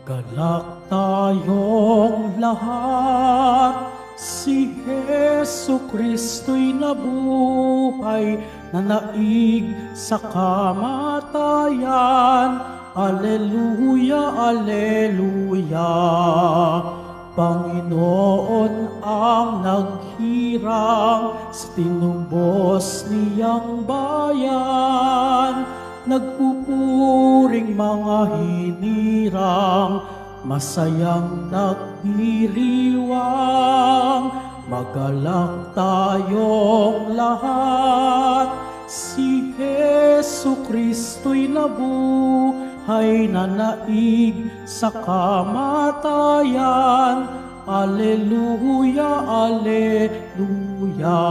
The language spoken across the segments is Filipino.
Magalak tayong lahat, si Hesu Kristo'y nabuhay, nanaig sa kamatayan. Aleluya, aleluya. Panginoon ang naghirang sa tinubos niyang bayan. Nagpupuring mga hinirang, masayang nagdiriwang. Magalak tayong lahat, si Hesu Kristo'y nabuhay, nanaig sa kamatayan. Aleluya, aleluya.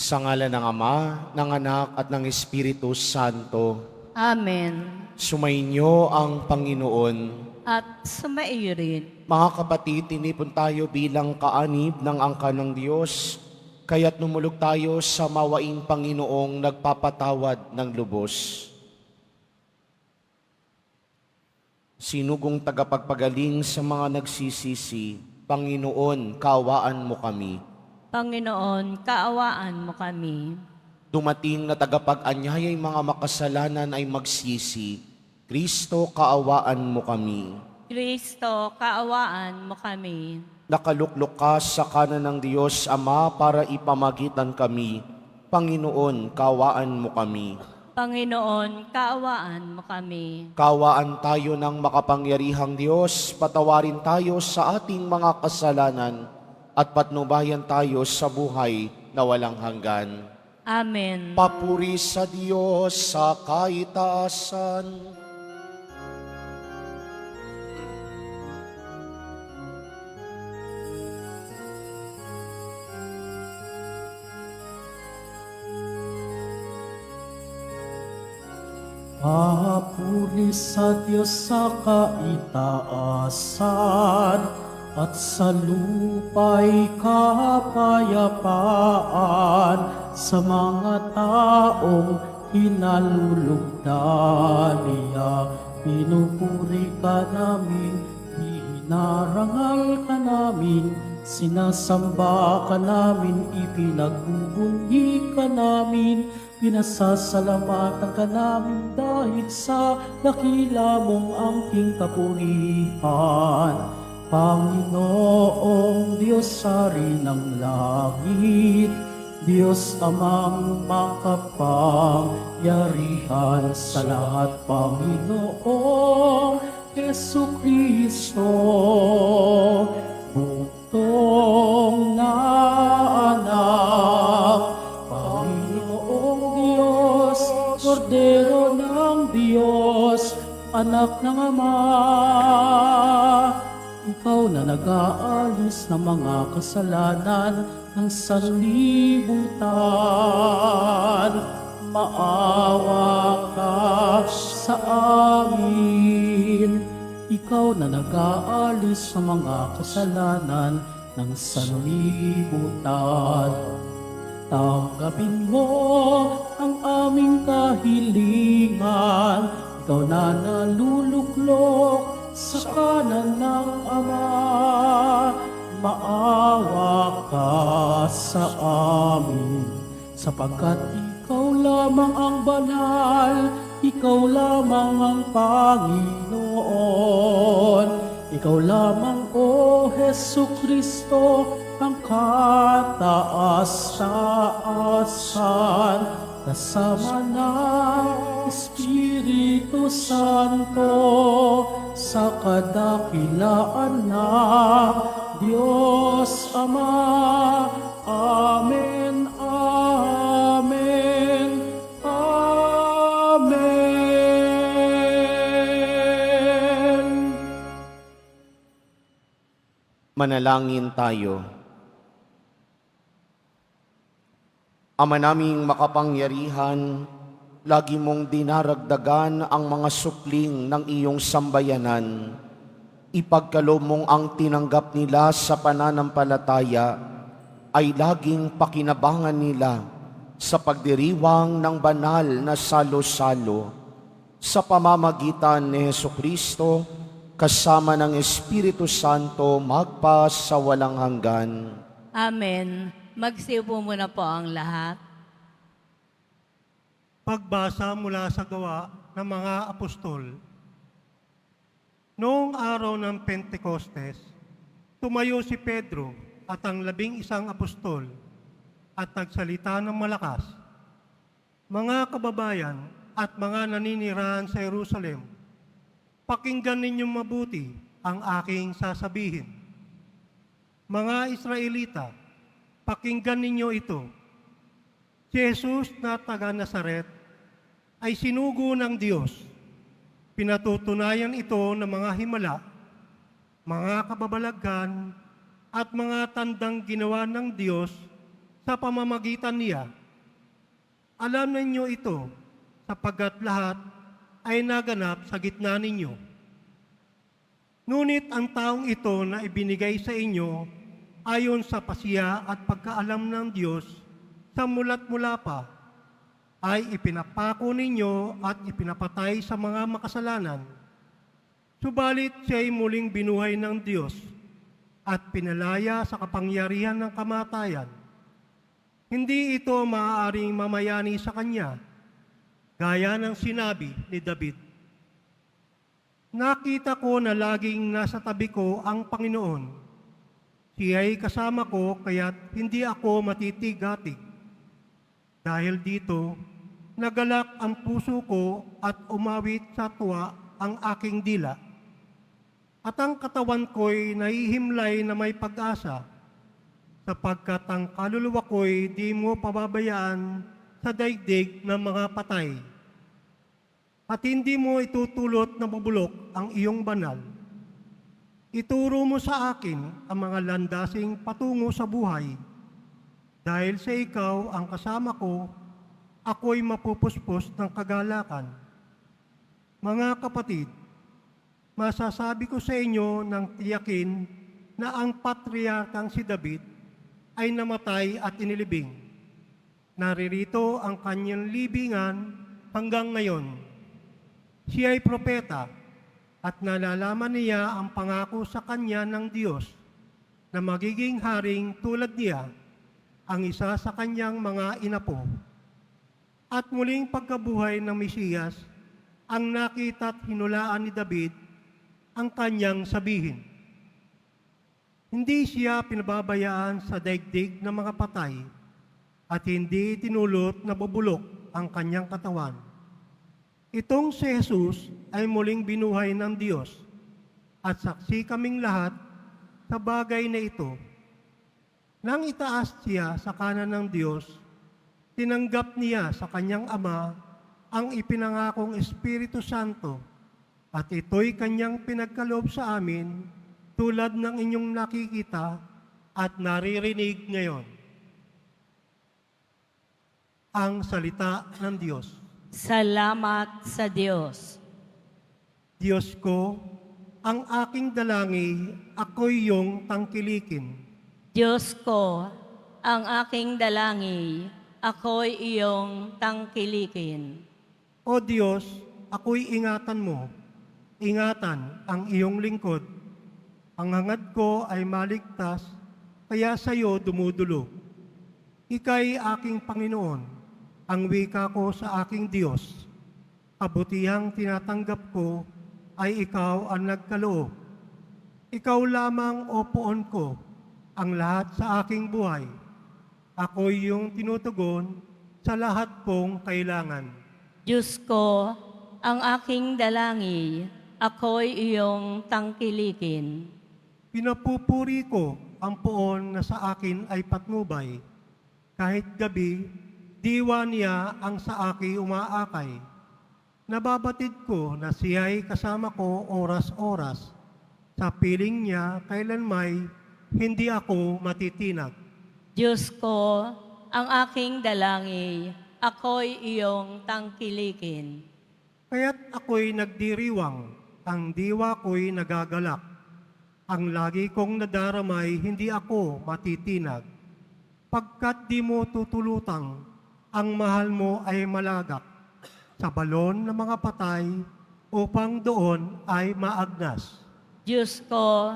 Sa ngalan ng Ama, ng Anak at ng Espiritu Santo. Amen. Sumainyo ang Panginoon. At sumaiyo rin. Mga kapatid, tinipon tayo bilang kaanib ng angkan ng Diyos, kaya't numulog tayo sa mawaing Panginoong nagpapatawad ng lubos. Sinugong tagapagpagaling sa mga nagsisisi, Panginoon, kaawaan mo kami. Panginoon, kaawaan mo kami. Dumating na tagapag-anyaya'y mga makasalanan ay magsisi, Kristo, kaawaan mo kami. Kristo, kaawaan mo kami. Nakaluklok ka sa kanan ng Diyos Ama para ipamagitan kami. Panginoon, kaawaan mo kami. Panginoon, kaawaan mo kami. Kaawaan tayo ng makapangyarihang Diyos, patawarin tayo sa ating mga kasalanan, at patnubayan tayo sa buhay na walang hanggan. Amen. Papuri sa Diyos sa kaitaasan. Papuri sa Diyos sa kaitaasan, at sa lupa'y kapayapaan sa mga taong hinalulugdan niya. Pinupuri ka namin, inarangal ka namin, sinasamba ka namin, ipinagbubunyi ka namin, pinasasalamatan ka namin dahil sa dakila mong angking kapurihan. Panginoong Diyos Hari ng langit, Diyos Amang makapangyarihan sa lahat, Panginoong Hesu Kristo, buktong na anak, Panginoong Diyos, Kordero ng Diyos, anak ng Ama. Ikaw na nag-aalis ng mga kasalanan ng sanlibutan, maawa ka sa amin. Ikaw na nag-aalis ng mga kasalanan ng sanlibutan, tanggapin mo ang aming kahilingan. Ikaw na naluluklok sa kanan ng Ama, maawa ka sa amin, sapagkat ikaw lamang ang banal, ikaw lamang ang Panginoon, ikaw lamang, O Hesu Kristo, ang kataas-taasan, kasama ng Espiritu Santo, sa kadakilaan ng Diyos Ama. Amen, amen, amen. Manalangin tayo. Ama naming makapangyarihan, lagi mong dinaragdagan ang mga supling ng iyong sambayanan. Ipagkaloob mong ang tinanggap nila sa pananampalataya ay laging pakinabangan nila sa pagdiriwang ng banal na salo-salo. sa pamamagitan ni Hesukristo, kasama ng Espiritu Santo, magpa sa walang hanggan. Amen. Magsiupo muna po ang lahat. Pagbasa mula sa gawa ng mga apostol. Noong araw ng Pentecostes, tumayo si Pedro at ang 11 apostol at nagsalita ng malakas. Mga kababayan at mga naninirahan sa Jerusalem, pakinggan ninyong mabuti ang aking sasabihin. Mga Israelita, pakinggan ninyo ito. Si Jesus na taga Nazaret ay sinugo ng Diyos. Pinatutunayan ito ng mga himala, mga kababalaghan, at mga tandang ginawa ng Diyos sa pamamagitan niya. Alam ninyo ito, sapagkat lahat ay naganap sa gitna ninyo. Ngunit ang taong ito na ibinigay sa inyo ayon sa pasiya at pagkaalam ng Diyos sa mula't mula pa, ay ipinapako ninyo at ipinapatay sa mga makasalanan. Subalit siya'y muling binuhay ng Diyos at pinalaya sa kapangyarihan ng kamatayan. Hindi ito maaaring mamayani sa Kanya, gaya ng sinabi ni David. Nakita ko na laging nasa tabi ko ang Panginoon. Siya'y kasama ko kaya't hindi ako matitigatig. Dahil dito, nagalak ang puso ko at umawit sa tuwa ang aking dila. At ang katawan ko'y nahihimlay na may pag-asa, sapagkat ang kaluluwa ko'y di mo pababayaan sa daigdig ng mga patay. At hindi mo itutulot na bubulok ang iyong banal. Ituro mo sa akin ang mga landasing patungo sa buhay. Dahil sa ikaw ang kasama ko, ako'y mapupuspos ng kagalakan. Mga kapatid, masasabi ko sa inyo ng tiyakin na ang patriarkang si David ay namatay at inilibing. Naririto ang kanyang libingan hanggang ngayon. Siya ay propeta at nalalaman niya ang pangako sa kanya ng Diyos na magiging haring tulad niya ang isa sa kanyang mga inapo. At muling pagkabuhay ng Mesiyas, ang nakita at hinulaan ni David ang kanyang sabihin. Hindi siya pinababayaan sa daigdig ng mga patay at hindi tinulot na bubulok ang kanyang katawan. Itong si Jesus ay muling binuhay ng Diyos at saksi kaming lahat sa bagay na ito. Nang itaas siya sa kanan ng Diyos, tinanggap niya sa kanyang Ama ang ipinangakong Espiritu Santo at ito'y kanyang pinagkaloob sa amin tulad ng inyong nakikita at naririnig ngayon. Ang salita ng Diyos. Salamat sa Diyos. Diyos ko, ang aking dalangin, ako'y iyong tangkilikin. Diyos ko, ang aking dalangin, ako'y iyong tangkilikin. O Diyos, ako'y ingatan mo. Ingatan ang iyong lingkod. Ang hangad ko ay maligtas, kaya sa iyo dumudulog. Ika'y aking Panginoon, ang wika ko sa aking Diyos. Kabutihang tinatanggap ko ay ikaw ang nagkaloob. Ikaw lamang o poon ko ang lahat sa aking buhay. Ako'y iyong tinutugon sa lahat kong kailangan. Diyos ko, ang aking dalangin, ako'y iyong tangkilikin. Pinapupuri ko ang poon na sa akin ay patnubay. Kahit gabi, diwa niya ang sa akin umaakay. Nababatid ko na siya'y kasama ko oras-oras. Sa piling niya, kailanmay hindi ako matitinag. Diyos ko, ang aking dalangin, ako'y iyong tangkilikin. Kaya't ako'y nagdiriwang, ang diwa ko'y nagagalak. Ang lagi kong nadaramay, hindi ako matitinag. Pagkat di mo tutulutang, ang mahal mo ay malagak. sa balon ng mga patay upang doon ay maagnas. Diyos ko,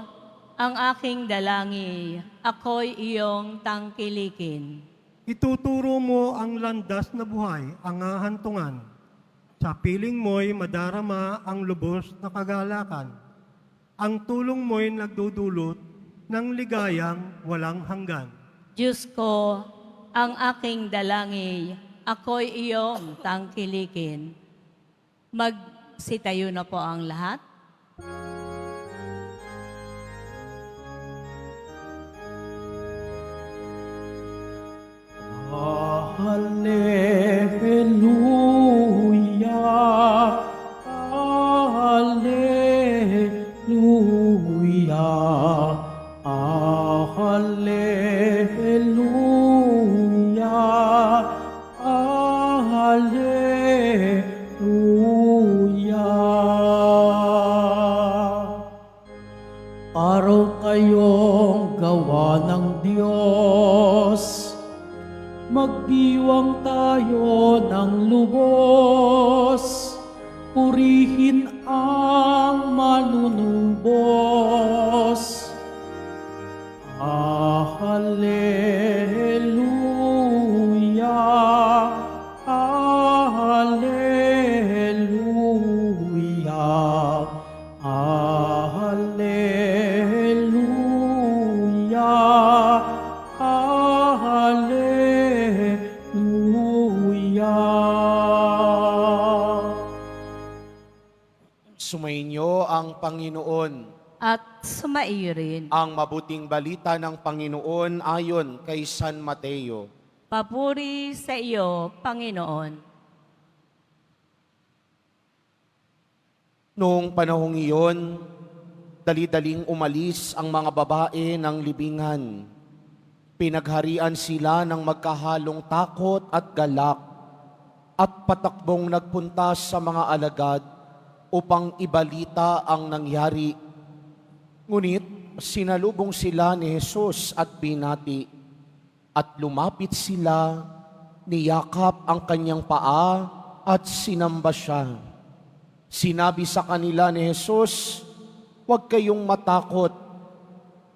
ang aking dalangi, ako'y iyong tangkilikin. Ituturo mo ang landas na buhay, ang hahantungan. Sa piling mo'y madarama ang lubos na kagalakan. Ang tulong mo'y nagdudulot ng ligayang walang hanggan. Diyos ko, ang aking dalangi, ako'y iyong tangkilikin. Magsitayo na po ang lahat. Hallelujah, Hallelujah, Hallelujah, Hallelujah. Araw kayong gawa ng Diyos, magdiwang tayo ng lubos, purihin ang manunubos. Hallelujah, Hallelujah, Hallelujah, Hallelujah. Sumainyo ang Panginoon. At sumaiyo rin. Ang mabuting balita ng Panginoon ayon kay San Mateo. Papuri sa iyo, Panginoon. Noong panahong iyon, dali-daling umalis ang mga babae ng libingan. Pinagharian sila ng magkahalong takot at galak at patakbong nagpunta sa mga alagad upang ibalita ang nangyari. Ngunit sinalubong sila ni Jesus at binati at lumapit sila, niyakap ang kanyang paa at sinamba siya. Sinabi sa kanila ni Jesus, "Huwag kayong matakot.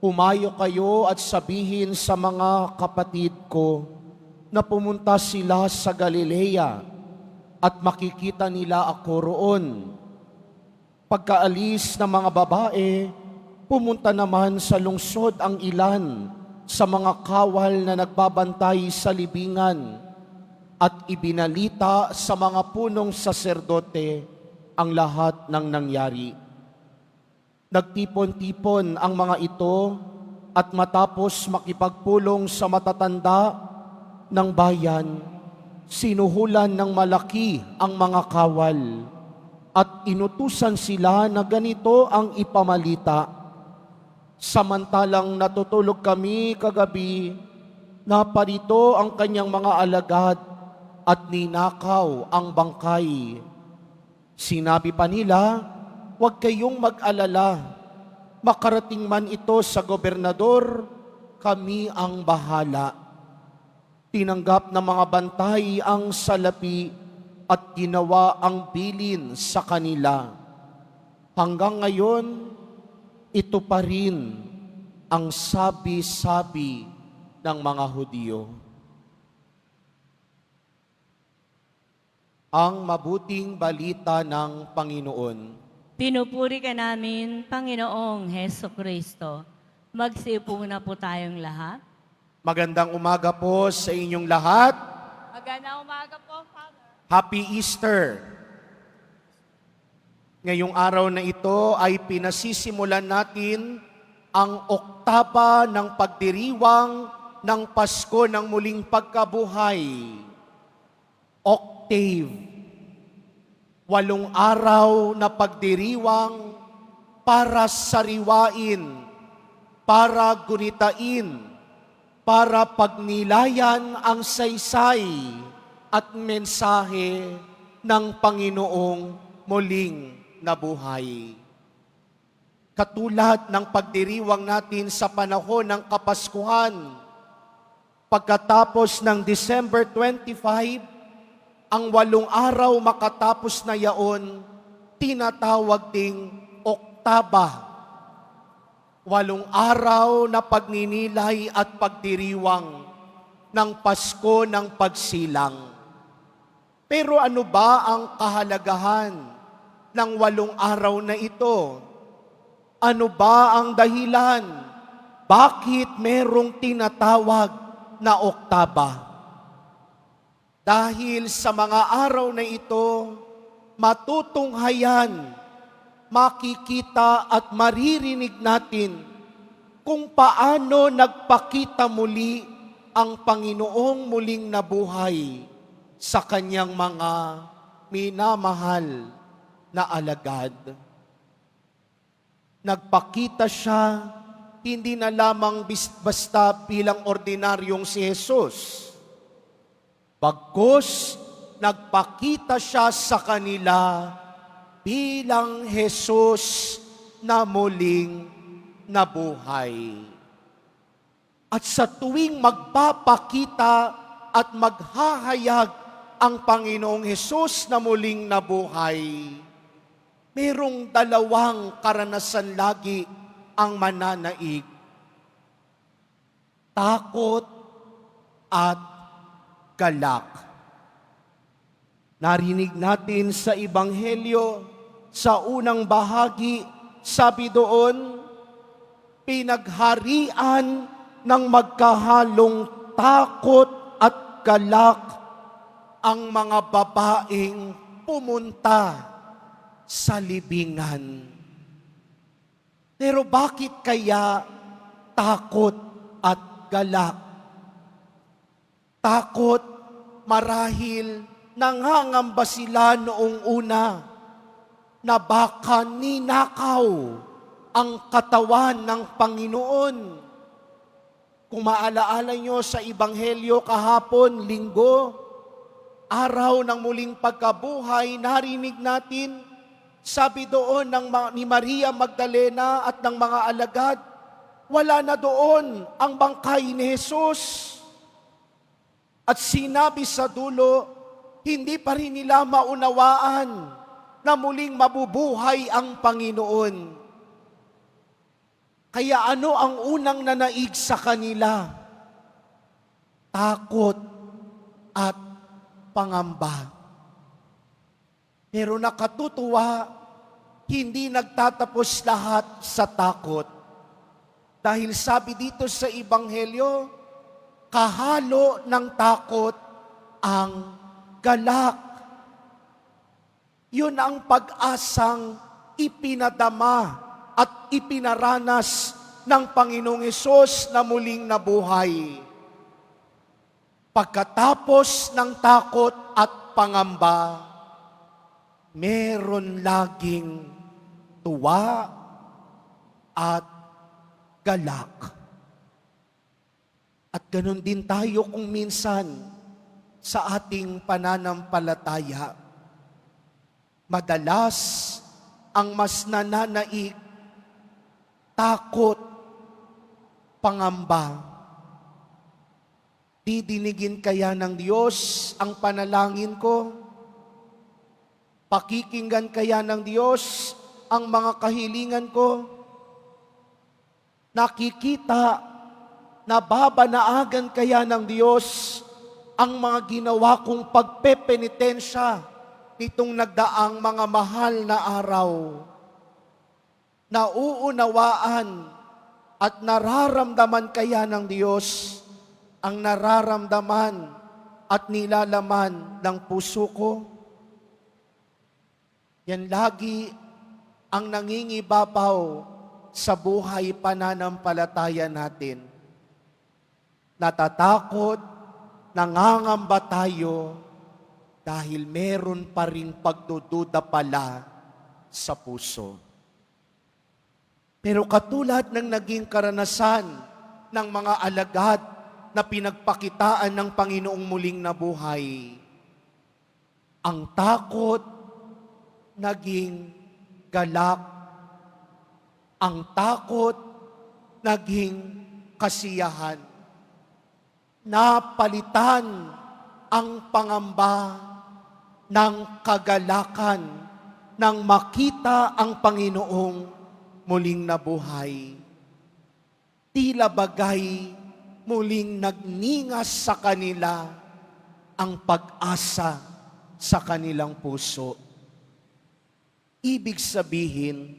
Pumayo kayo at sabihin sa mga kapatid ko na pumunta sila sa Galilea at makikita nila ako roon." Pagkaalis ng mga babae, pumunta naman sa lungsod ang ilan sa mga kawal na nagbabantay sa libingan at ibinalita sa mga punong saserdote ang lahat ng nangyari. Nagtipon-tipon ang mga ito at matapos makipagpulong sa matatanda ng bayan, sinuhulan ng malaki ang mga kawal at inutusan sila na ganito ang ipamalita. Samantalang natutulog kami kagabi, naparito ang kanyang mga alagad at ninakaw ang bangkay. Sinabi pa nila, "Huwag kayong mag-alala. Makarating man ito sa gobernador, kami ang bahala." Tinanggap ng mga bantay ang salapi at ginawa ang bilin sa kanila. Hanggang ngayon, ito pa rin ang sabi-sabi ng mga Hudyo. Ang mabuting balita ng Panginoon. Pinupuri ka namin, Panginoong Heso Kristo. Magsiupo na po tayong lahat. Magandang umaga po sa inyong lahat. Magandang umaga po, Father. Happy Easter! Ngayong araw na ito ay pinasisimulan natin ang oktaba ng pagdiriwang ng Pasko ng muling pagkabuhay. Octave. 8 araw na pagdiriwang para sariwain, para gunitain, para pagnilayan ang saysay at mensahe ng Panginoong muling nabuhay. Katulad ng pagdiriwang natin sa panahon ng Kapaskuhan, pagkatapos ng December 25, ang 8 araw makatapos na yaon, tinatawag ding oktaba. 8 araw na pagninilay at pagdiriwang ng Pasko ng Pagsilang. Pero ano ba ang kahalagahan ng 8 araw na ito? Ano ba ang dahilan? Bakit merong tinatawag na oktaba? Dahil sa mga araw na ito, matutunghayan, makikita at maririnig natin kung paano nagpakita muli ang Panginoong muling nabuhay sa kanyang mga minamahal na alagad. Nagpakita siya hindi na lamang basta bilang ordinaryong si Jesus. Bagkus, nagpakita siya sa kanila bilang Jesus na muling nabuhay. At sa tuwing magpapakita at maghahayag ang Panginoong Jesus na muling nabuhay, merong 2 karanasan lagi ang mananaig. Takot at galak. Narinig natin sa Ebanghelyo, sa unang bahagi, sabi doon, pinagharian ng magkahalong takot at galak ang mga babaeng pumunta sa libingan. Pero bakit kaya takot at galak? Takot marahil nangangamba sila noong una na baka ninakaw ang katawan ng Panginoon. Kung maalaala nyo sa Ebanghelyo kahapon, linggo, araw ng muling pagkabuhay, narinig natin, sabi doon ni Maria Magdalena at ng mga alagad, wala na doon ang bangkay ni Jesus. At sinabi sa dulo, hindi pa rin nila maunawaan na muling mabubuhay ang Panginoon. Kaya ano ang unang nanaig sa kanila? Takot at pangamba. Pero nakatutuwa, hindi nagtatapos lahat sa takot. Dahil sabi dito sa Ebanghelyo, kahalo ng takot ang galak. Yun ang pag-asang ipinadama at ipinaranas ng Panginoong Hesus na muling nabuhay. Pagkatapos ng takot at pangamba, meron laging tuwa at galak. At ganun din tayo kung minsan sa ating pananampalataya. Madalas ang mas nananaig, takot, pangamba. Didinigin kaya ng Diyos ang panalangin ko? Pakikinggan kaya ng Diyos ang mga kahilingan ko? Nakikita, nababanaagan kaya ng Diyos ang mga ginawa kong pagpepenitensya nitong nagdaang mga mahal na araw? Nauunawaan at nararamdaman kaya ng Diyos ang nararamdaman at nilalaman ng puso ko? Yan lagi ang nangingibabaw sa buhay pananampalataya natin. Natatakot, nangangamba tayo dahil meron pa ring pagdududa pala sa puso. Pero katulad ng naging karanasan ng mga alagad na pinagpakitaan ng Panginoong muling nabuhay, ang takot naging galak, ang takot naging kasiyahan. Napalitan ang pangamba ng kagalakan nang makita ang Panginoong muling nabuhay. Tila bagay muling nagningas sa kanila ang pag-asa sa kanilang puso. Ibig sabihin,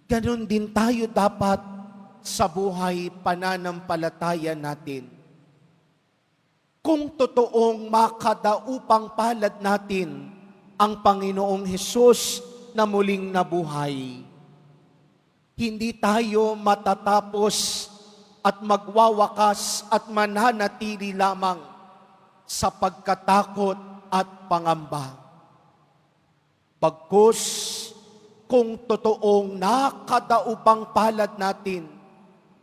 ganun din tayo dapat sa buhay pananampalataya natin. Kung totoong makadaupang palad natin ang Panginoong Hesus na muling nabuhay, hindi tayo matatapos at magwawakas at mananatili lamang sa pagkatakot at pangamba. Bagkus, kung totoong nakadaupang palad natin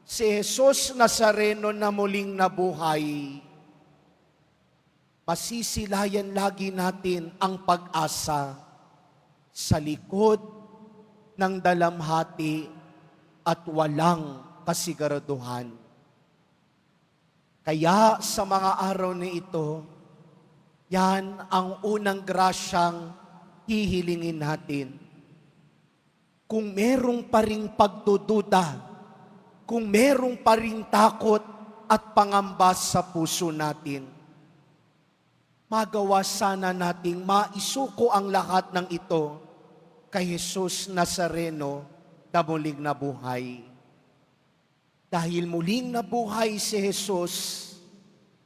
si Jesus Nazareno na muling nabuhay, masisilayan lagi natin ang pag-asa sa likod ng dalamhati at walang kasiguraduhan. Kaya sa mga araw na ito, yan ang unang grasyang hihilingin natin. Kung merong pa ring pagdududa, kung merong pa ring takot at pangamba sa puso natin, magawa sana nating maisuko ang lahat ng ito kay Jesus Nazareno na muling nabuhay. Dahil muling nabuhay si Jesus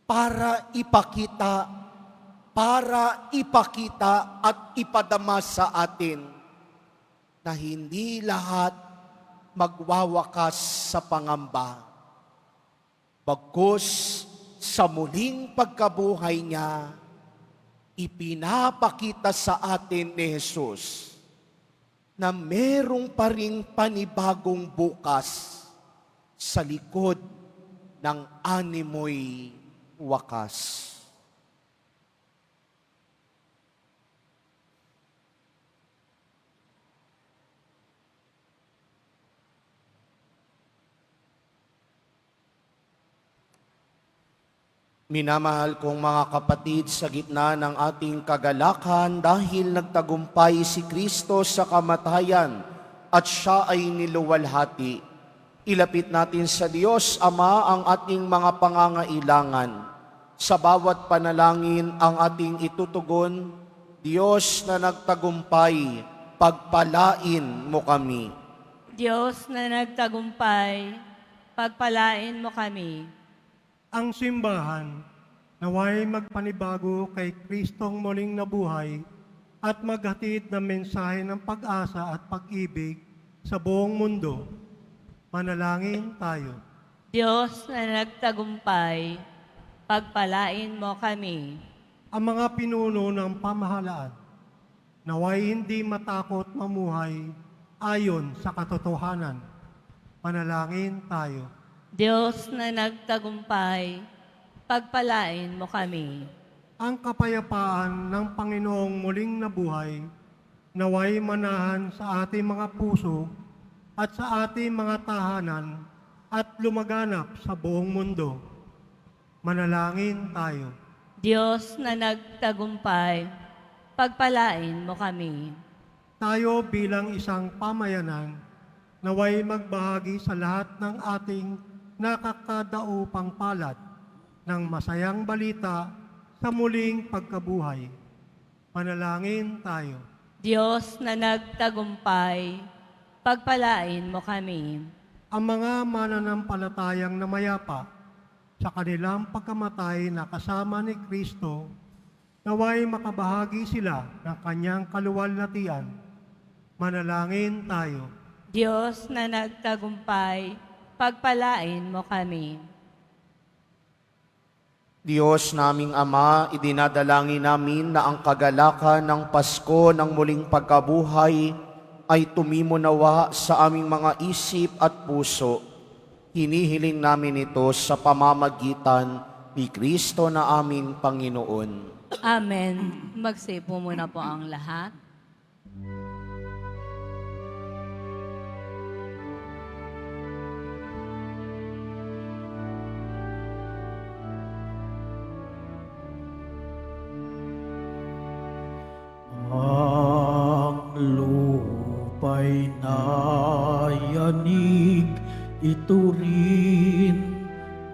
para ipakita at ipadama sa atin na hindi lahat magwawakas sa pangamba. Bagkus sa muling pagkabuhay niya, ipinapakita sa atin ni Jesus na merong pa ring panibagong bukas sa likod ng animoy wakas. Minamahal kong mga kapatid, sa gitna ng ating kagalakan dahil nagtagumpay si Kristo sa kamatayan at siya ay niluwalhati, ilapit natin sa Diyos Ama ang ating mga pangangailangan. Sa bawat panalangin ang ating itutugon, Diyos na nagtagumpay, pagpalain mo kami. Diyos na nagtagumpay, pagpalain mo kami. Ang simbahan naway magpanibago kay Kristong muling nabuhay at maghatid ng mensahe ng pag-asa at pag-ibig sa buong mundo. Manalangin tayo. Diyos na nagtagumpay, pagpalain mo kami. Ang mga pinuno ng pamahalaan naway hindi matakot mamuhay ayon sa katotohanan. Manalangin tayo. Diyos na nagtagumpay, pagpalain mo kami. Ang kapayapaan ng Panginoong muling nabuhay naway manahan sa ating mga puso at sa ating mga tahanan at lumaganap sa buong mundo. Manalangin tayo. Diyos na nagtagumpay, pagpalain mo kami. Tayo bilang isang pamayanan, naway magbahagi sa lahat ng ating nakakadaupang palad ng masayang balita sa muling pagkabuhay. Manalangin tayo. Diyos na nagtagumpay, pagpalain mo kami. Ang mga mananampalatayang namayapa sa kanilang pagkamatay na kasama ni Kristo, naway makabahagi sila ng kanyang kaluwalhatian. Manalangin tayo. Diyos na nagtagumpay, pagpalain mo kami. Diyos naming Ama, idinadalangin namin na ang kagalakan ng Pasko ng muling pagkabuhay ay tumimo nawa sa aming mga isip at puso. Hinihiling namin ito sa pamamagitan ni Kristo na aming Panginoon. Amen. Magsipo muna po ang lahat. ito rin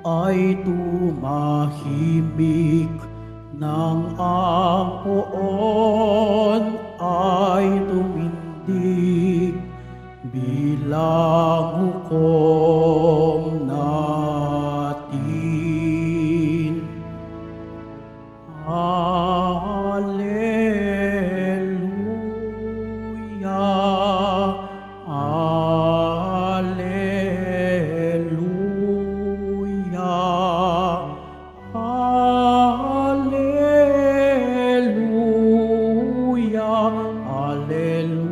ay tumahimik nang ang poon ay tumindig bilang hukom natin. Alleluia, Alleluia,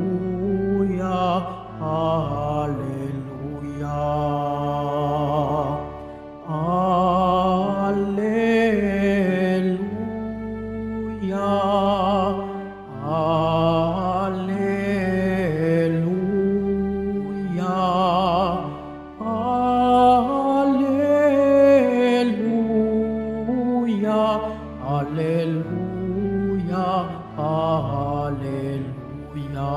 Alleluia, Alleluia, Alleluia. Alleluia, Alleluia, Alleluia, Alleluia, Alleluia.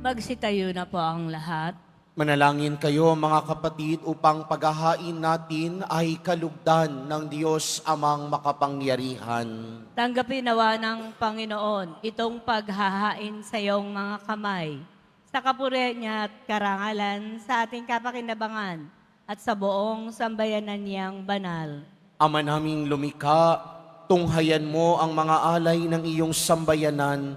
Magsitayo na po ang lahat. Manalangin kayo mga kapatid upang paghahain natin ay kalugdan ng Diyos amang makapangyarihan. Tanggapin nawa ng Panginoon itong paghahain sa iyong mga kamay, sa kapurihan niya at karangalan sa ating kapakinabangan at sa buong sambayanan niyang banal. Ama naming lumikha, tunghayan mo ang mga alay ng iyong sambayanan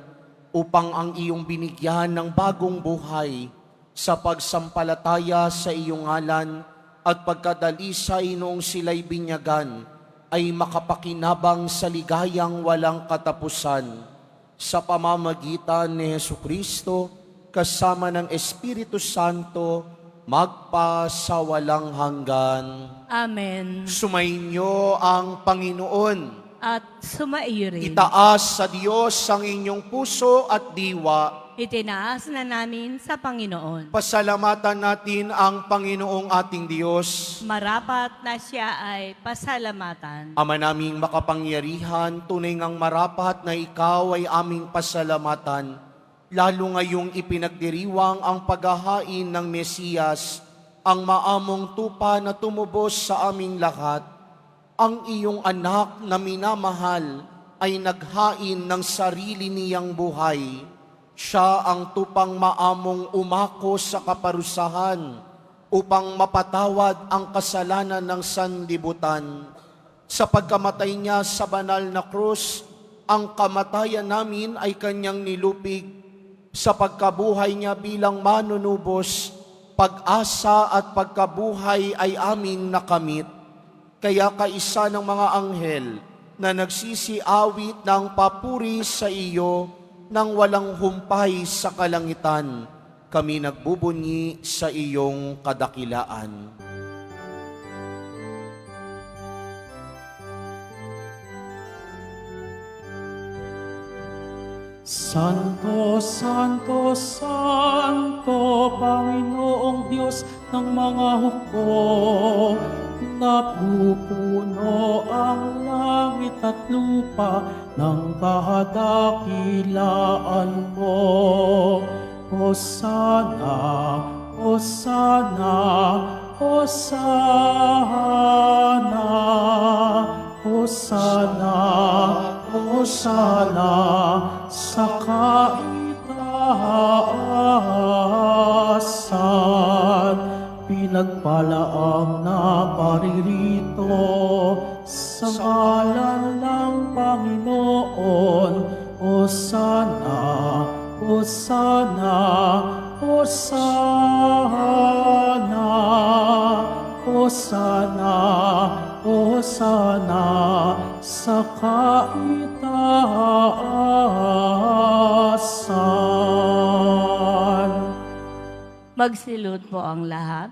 upang ang iyong binigyan ng bagong buhay sa pagsampalataya sa iyong ngalan at pagkadalisay noong sila'y binyagan ay makapakinabang sa ligayang walang katapusan. Sa pamamagitan ni Jesucristo, kasama ng Espiritu Santo, magpa sa walang hanggan. Amen. Sumainyo ang Panginoon. At sumaiyo rin. Itaas sa Diyos ang inyong puso at diwa. Itinaas na namin sa Panginoon. Pasalamatan natin ang Panginoong ating Diyos. Marapat na siya ay pasalamatan. Ama naming makapangyarihan, tunay ngang marapat na ikaw ay aming pasalamatan, lalo ngayong ipinagdiriwang ang paghahain ng Mesiyas, ang maamong tupa na tumubos sa aming lahat. Ang iyong anak na minamahal ay naghain ng sarili niyang buhay. Siya ang tupang maamong umako sa kaparusahan upang mapatawad ang kasalanan ng sanlibutan. Sa pagkamatay niya sa banal na krus, ang kamatayan namin ay kanyang nilupig. Sa pagkabuhay niya bilang manunubos, pag-asa at pagkabuhay ay aming nakamit. Kaya kaisa ng mga anghel na nagsisiawit ng papuri sa iyo nang walang humpay sa kalangitan, kami nagbubunyi sa iyong kadakilaan. Santo, Santo, Santo, Panginoong Diyos ng mga hukbo, napupuno ang langit at lupa ng kadakilaan mo. Hosana, Hosana, Hosana, Hosana, Hosana sa kaitaasan. Pinagpala ang naparirito sa ngalan ng Panginoon. Hosana, Hosana, Hosana, Hosana, Hosana sa kaitaasan. Magsilod po ang lahat.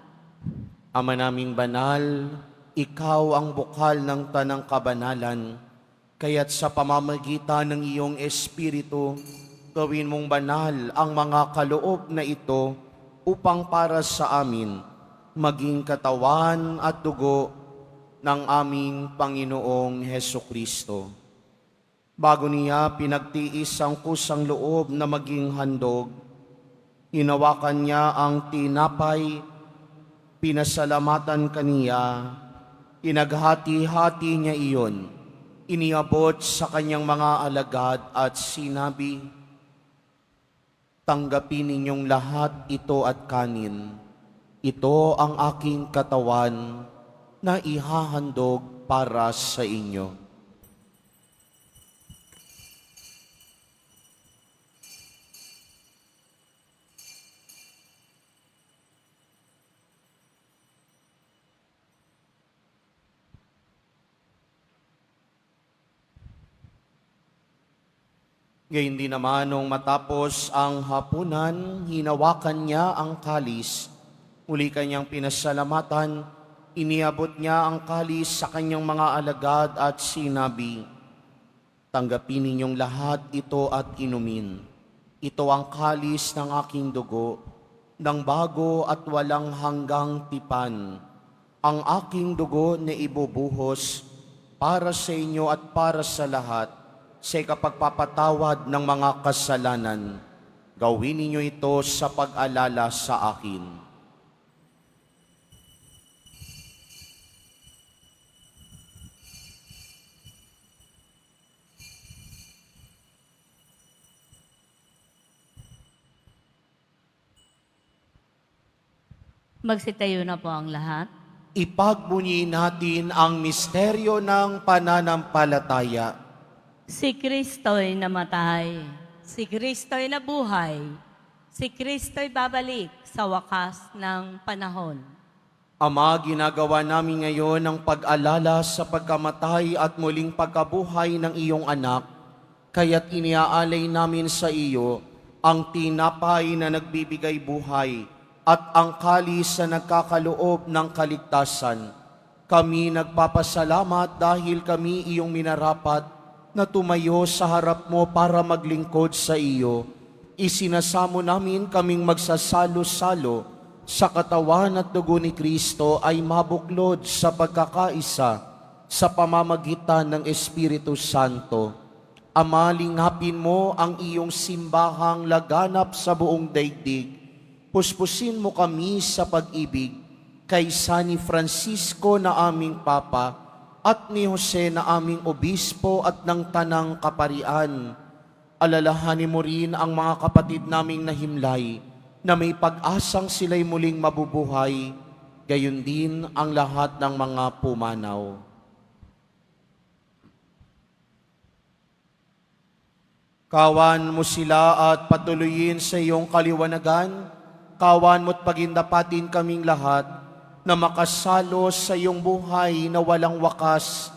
Ama naming banal, ikaw ang bukal ng tanang kabanalan, kaya't sa pamamagitan ng iyong Espiritu, gawin mong banal ang mga kaloob na ito upang para sa amin maging katawan at dugo ng aming Panginoong Hesukristo. Bago niya pinagtiis ang kusang loob na maging handog, Hinawakan niya ang tinapay, pinasalamatan kaniya, inaghati-hati niya iyon, iniabot sa kanyang mga alagad at sinabi, "Tanggapin ninyong lahat ito at kanin. Ito ang aking katawan na ihahandog para sa inyo." Gayun din naman nung matapos ang hapunan, hinawakan niya ang kalis. Muli kanyang pinasalamatan, iniabot niya ang kalis sa kanyang mga alagad at sinabi, "Tanggapin ninyong lahat ito at inumin. Ito ang kalis ng aking dugo, ng bago at walang hanggang tipan. Ang aking dugo na ibubuhos para sa inyo at para sa lahat, sa kapagpapatawad ng mga kasalanan. Gawin ninyo ito sa pag-alala sa akin." Magsitayo na po ang lahat. Ipagbunyi natin ang misteryo ng pananampalataya. Si Kristo'y namatay, si Kristo'y nabuhay, si Kristo'y babalik sa wakas ng panahon. Ama, ginagawa namin ngayon ang pag-alala sa pagkamatay at muling pagkabuhay ng iyong anak, kaya't iniaalay namin sa iyo ang tinapay na nagbibigay buhay at ang kalis na nagkakaloob ng kaligtasan. Kami nagpapasalamat dahil kami iyong minarapat na tumayo sa harap mo para maglingkod sa iyo. Isinasamo namin kaming magsasalo-salo sa katawan at dugo ni Kristo ay mabuklod sa pagkakaisa sa pamamagitan ng Espiritu Santo. Ama, lingapin mo ang iyong simbahang laganap sa buong daigdig. Puspusin mo kami sa pag-ibig kaysa ni Francisco na aming Papa at ni Jose na aming obispo at ng tanang kaparian. Alalahanin mo rin ang mga kapatid naming nahimlay na may pag-asang sila'y muling mabubuhay, gayon din ang lahat ng mga pumanaw. Kawan mo sila at patuloyin sa iyong kaliwanagan. Kawan mo't pagindapatin kaming lahat na makasalo sa iyong buhay na walang wakas,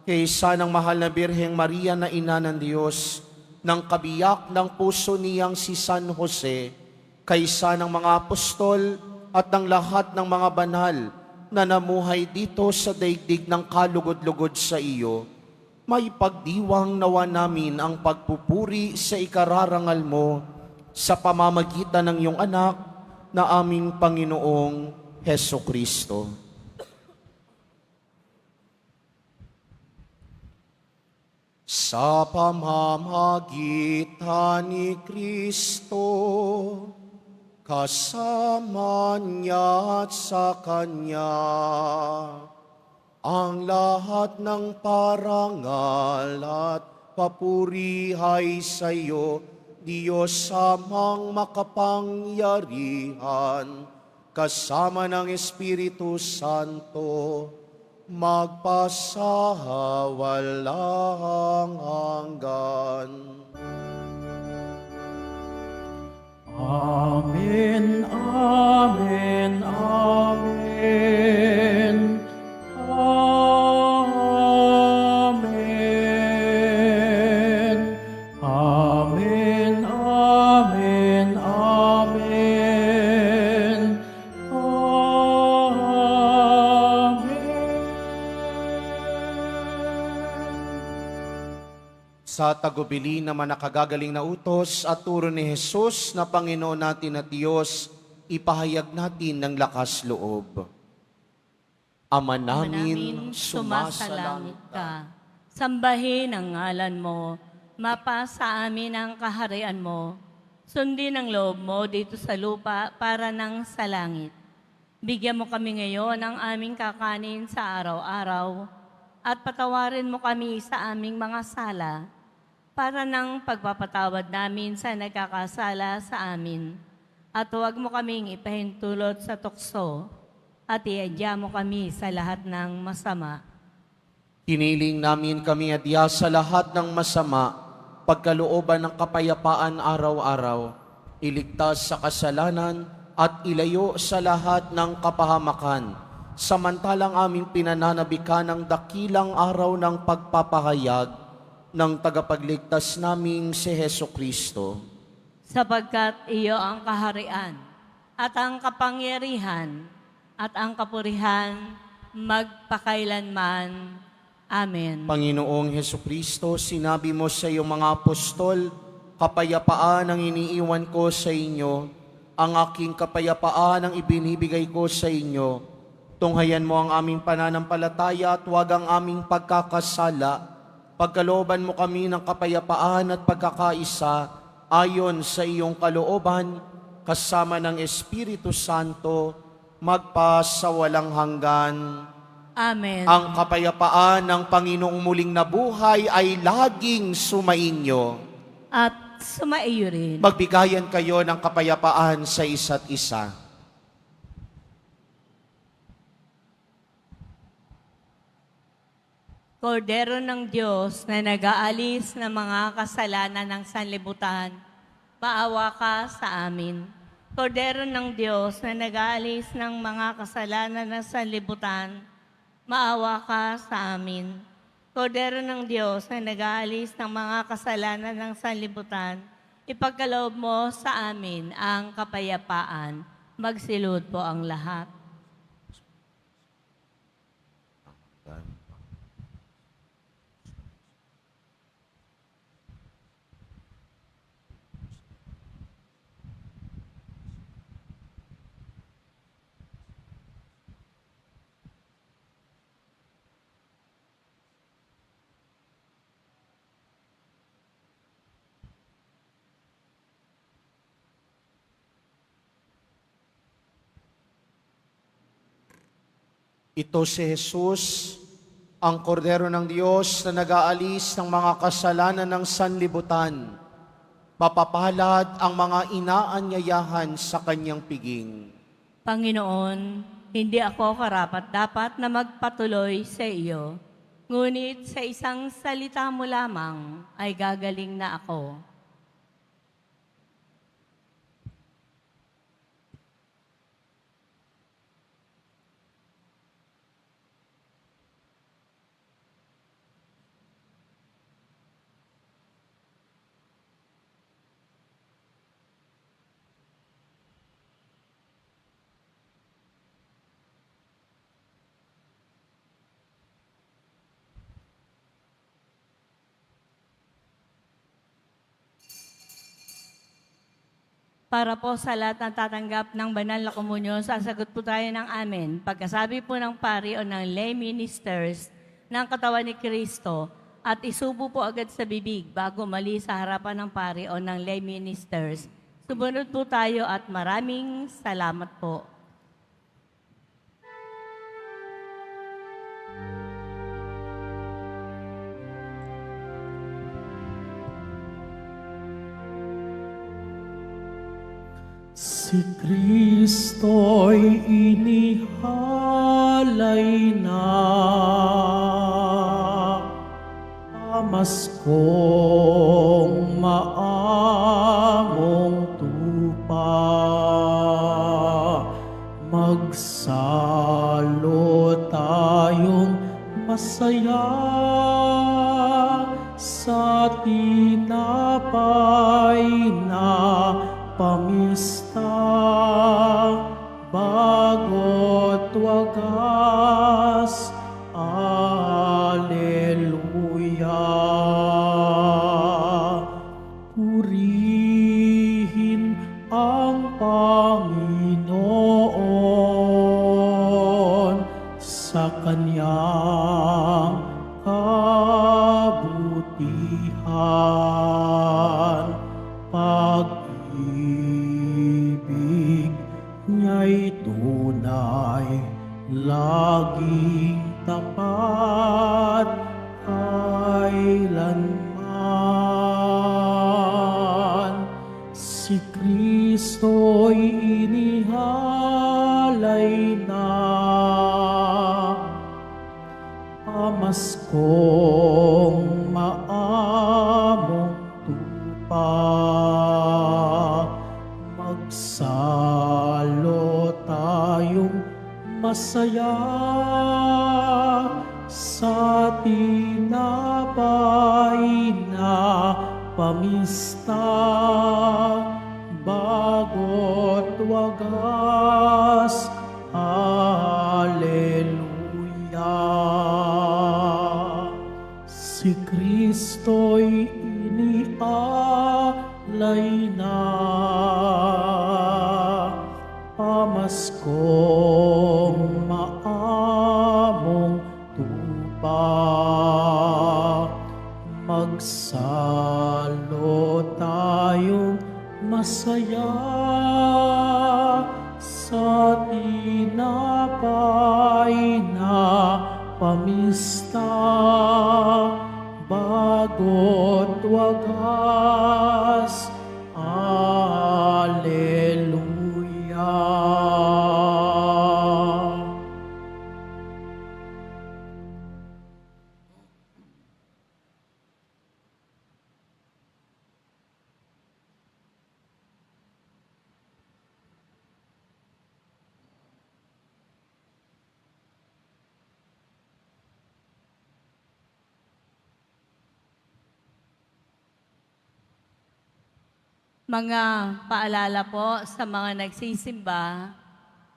kaysa ng mahal na Birheng Maria na Ina ng Diyos, ng kabiyak ng puso niyang si San Jose, kaysa ng mga apostol at ng lahat ng mga banal na namuhay dito sa daigdig ng kalugod-lugod sa iyo. May pagdiwang nawa namin ang pagpupuri sa ikararangal mo sa pamamagitan ng iyong anak na aming Panginoong Heso Kristo. Sa pamamagitan ni Kristo, kasama niya at sa Kanya, ang lahat ng parangal at papurihay sa iyo, Diyos amang makapangyarihan, kasama ng Espiritu Santo, magpasawalang hanggan. Amen, amen, amen. Amen. Amen, amen, amen. Sa tagubili naman nakagagaling na utos at turo ni Jesus na Panginoon natin at Diyos, ipahayag natin ng lakas loob. Ama namin, sumasalangit ka. Sambahin ang ngalan mo, mapasa amin ang kaharian mo. Sundin ang loob mo dito sa lupa para nang sa langit. Bigyan mo kami ngayon ng aming kakanin sa araw-araw at patawarin mo kami sa aming mga sala para nang pagpapatawad namin sa nagkakasala sa amin. At huwag mo kaming ipahintulot sa tukso at iadya mo kami sa lahat ng masama. Hiniling namin kami adya sa lahat ng masama, pagkalooban ng kapayapaan araw-araw, iligtas sa kasalanan at ilayo sa lahat ng kapahamakan, samantalang aming pinananabikan ng dakilang araw ng pagpapahayag ng tagapagligtas naming si Heso Kristo. Sapagkat iyo ang kaharian at ang kapangyarihan at ang kapurihan magpakailanman. Amen. Panginoong Heso Kristo, sinabi mo sa iyong mga apostol, kapayapaan ang iniiwan ko sa inyo, ang aking kapayapaan ang ibinibigay ko sa inyo. Tunghayan mo ang aming pananampalataya at huwag ang aming pagkakasala. Pagkalooban mo kami ng kapayapaan at pagkakaisa ayon sa iyong kalooban, kasama ng Espiritu Santo, magpasawalang hanggan. Amen. Ang kapayapaan ng Panginoong muling nabuhay ay laging sumainyo. At sumaiyo rin. Magbigayan kayo ng kapayapaan sa isa't isa. Kordero ng Diyos na nag-aalis ng mga kasalanan ng sanlibutan, maawa ka sa amin. Kordero ng Diyos na nag-aalis ng mga kasalanan ng sanlibutan, maawa ka sa amin. Kordero ng Diyos na nag-aalis ng mga kasalanan ng sanlibutan, ipagkaloob mo sa amin ang kapayapaan. Magsilod po ang lahat. Ito si Jesus, ang Kordero ng Diyos na nag-aalis ng mga kasalanan ng sanlibutan. Mapapalad ang mga inaanyayahan sa kanyang piging. Panginoon, hindi ako karapat-dapat na magpatuloy sa iyo, ngunit sa isang salita mo lamang ay gagaling na ako. Para po sa lahat ng tatanggap ng banal na komunyon, sasagot po tayo ng amen. Pagkasabi po ng pari o ng lay ministers ng katawan ni Kristo at isubo po agad sa bibig bago mali sa harapan ng pari o ng lay ministers. Sumunod po tayo at maraming salamat po. Si Kristo'y inihalay na, pamaskong maamong tupa, magsalo tayong masaya sa tinapay na pamista, bago't wagas, Alleluia. Purihin ang Panginoon sa kanyang kabutihan. Pag at kailanman. Si Kristo'y inihalay na, pamaskong maamong tupa. Magsalo tayong masaya sa tinapay na pamista, bago't wagas. Hallelujah. Si Kristo'y inialay na, pamaskong maamong tupa. Magsalo tayong masaya sa tinapay na pamista, bago't wagas. Alleluia. Mga paalala po sa mga nagsisimba,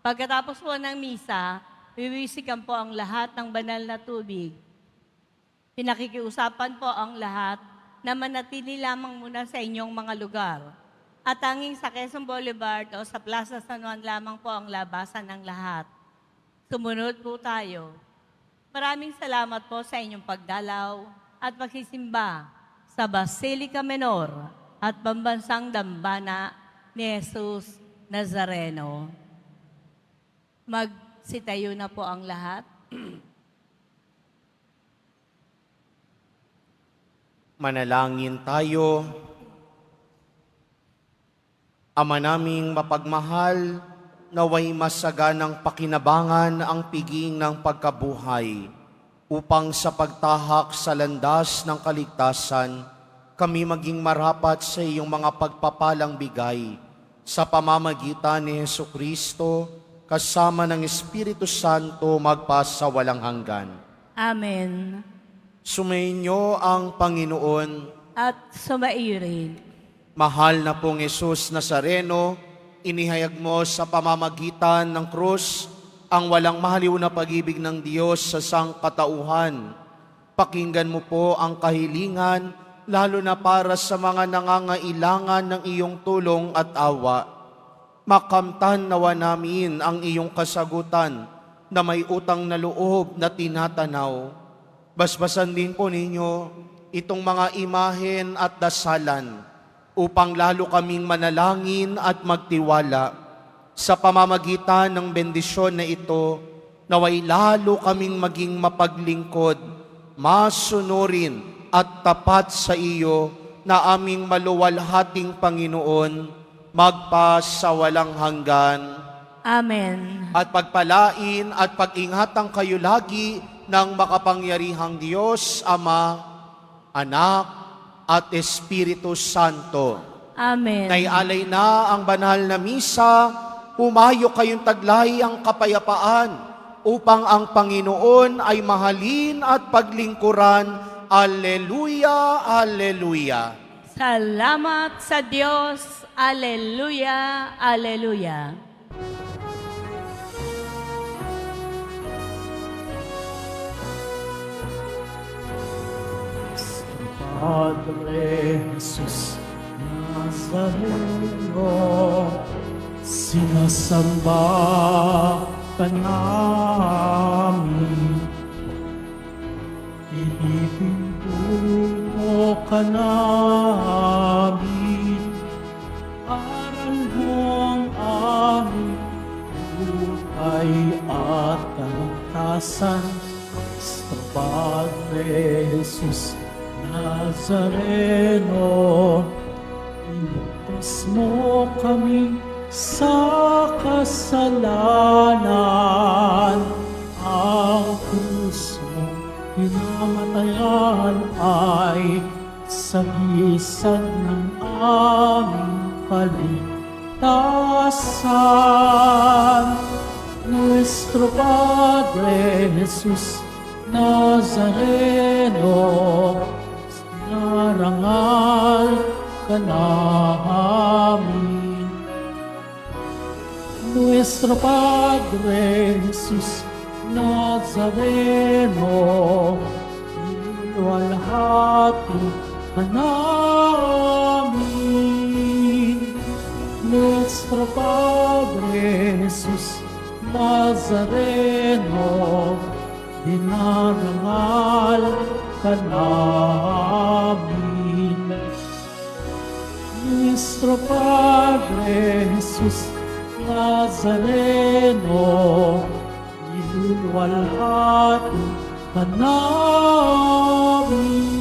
pagkatapos po ng misa, wiwisikan po ang lahat ng banal na tubig. Pinakikiusapan po ang lahat na manatili lamang muna sa inyong mga lugar. At tanging sa Quezon Boulevard o sa Plaza San Juan lamang po ang labasan ng lahat. Sumunod po tayo. Maraming salamat po sa inyong pagdalaw at pagsisimba sa Basilica Menor at Pambansang Dambana ni Jesus Nazareno. Magsitayo na po ang lahat. Manalangin tayo. Ama naming mapagmahal, naway masaganang pakinabangan ang piging ng pagkabuhay upang sa pagtahak sa landas ng kaligtasan, kami maging marapat sa iyong mga pagpapalang bigay sa pamamagitan ni Jesucristo kasama ng Espiritu Santo magpasawalang hanggan. Amen. Sumainyo ang Panginoon. At sumaiyo rin. Mahal na pong Jesus Nazareno, inihayag mo sa pamamagitan ng krus ang walang mahaliw na pag-ibig ng Diyos sa sangkatauhan. Pakinggan mo po ang kahilingan, lalo na para sa mga nangangailangan ng iyong tulong at awa. Makamtan nawa namin ang iyong kasagutan na may utang na loob na tinatanaw. Basbasan din po ninyo itong mga imahen at dasalan upang lalo kaming manalangin at magtiwala. Sa pamamagitan ng bendisyon na ito, naway lalo kaming maging mapaglingkod, masunurin at tapat sa iyo na aming maluwalhating Panginoon, magpasawalang hanggan. Amen. At pagpalain at pag-ingatan kayo lagi ng makapangyarihang Diyos, Ama, Anak, at Espiritu Santo. Amen. Naialay na ang banal na misa, humayo kayong taglay ang kapayapaan upang ang Panginoon ay mahalin at paglingkuran. Alleluia, alleluia. Salamat sa Diyos. Alleluia, alleluia. Padre Jesus Nazareno, sinasamba ka namin. Ipintumo ka namin, aral mong aming buhay at kaligtasan. Kristo Padre Jesus Nazareno, iligtas mo kami sa kasalanan. Ang krus mo pinamatayan ay sagisag ng aming kaligtasan. Nuestro Padre Jesus Nazareno, narangal ka namin. Nuestro Padre Jesus Nazareno, iluwalhati ka namin. Nuestro Padre Jesus Nazareno, dinarangal ka namin. Nuestro Padre Jesus Nazareno, iluluwalhati ka namin.